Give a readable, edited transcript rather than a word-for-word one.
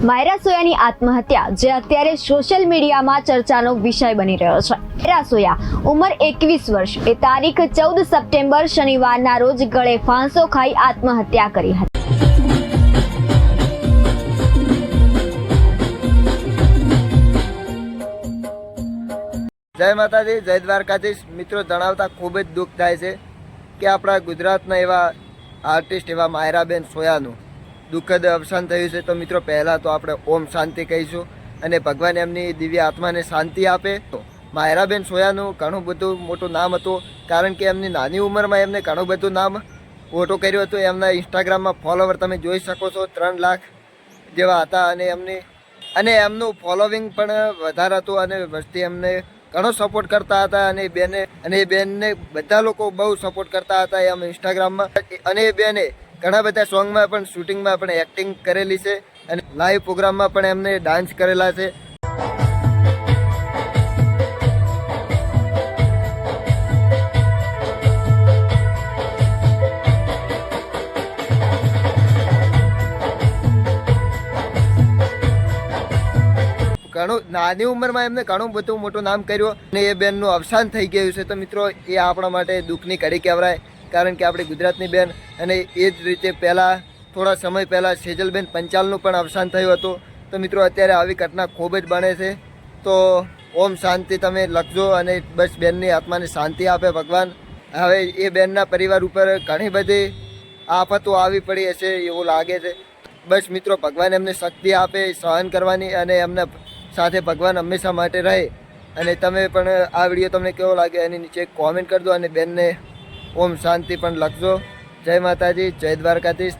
માયરા સોયાની આત્મહત્યા જે અત્યારે સોશિયલ મીડિયામાં ચર્ચાનો વિષય બની રહ્યો છે। માયરા સોયા ઉંમર 21 વર્ષ એ તારીખ 14 સપ્ટેમ્બર શનિવારના રોજ ગળે ફાંસો ખાઈ આત્મહત્યા કરી હતી। जय माताजी जय द्वारकाधीश। मित्रों जणावता खूब ज दुख थाय छे कि आपणा गुजरातना एवा आर्टिस्ट एवा मायराबेन सोयानुं दुखद अवसान थयुं छे। तो मित्रों पहला तो आपणे ओम शांति कहीशुं अने भगवान एमनी दिव्य आत्माने शांति आपे। तो मायराबेन सोयानुं घणुं बधुं मोटुं नाम हतुं, कारण के एमनी नानी उंमरमां एमणे घणुं बधुं नाम मोटुं कर्युं हतुं। एमना इंस्टाग्राममां फॉलोवर तमे जोई शको छो 3 लाख जेवा हता अने एमनुं फॉलोविंग पण वधारे हतुं अने वस्ती एमने घणो सपोर्ट करता हता अने बेनने बधा लोको बहु सपोर्ट करता हता एम इंस्टाग्राममां। अने बेने घणा बधा सोंगमां पण शूटिंगमां पण एक्टिंग करेली छे अने लाइव प्रोग्राममां पण एमने डांस करेला छे। घणुं नानी उंमरमां एमने घणुं बधुं मोटुं नाम कर्युं अने ए बेननुं अवसान थई गयुं छे। तो मित्रों ए आपणा माटे दुखनी घड़ी कहेवाय, कारण के आपणी गुजरातनी बेन अने ए ज रीते पहेला थोड़ा समय पहेला सेजलबेन पंचालनुं पण अवसान थयुं हतुं। तो मित्रों अत्यारे आवी घटना खूब ज बने छे। तो ओम शांति तमे लखजो अने बस बेननी आत्माने शांति आपे भगवान। हवे ए बेनना परिवार उपर घणी बधी आफतो आवी पड़ी हशे एवुं लागे छे। बस मित्रों भगवान एमने शक्ति आपे सहन करवानी अने एमना साथे भगवान हमेशा माटे रहे। अने तमे पण आ विडियो तमने केवो लागे एनी नीचे कॉमेंट कर दो अने बेनने ओम शांति पण लखजो। जय माताजी जय द्वारकाधीश।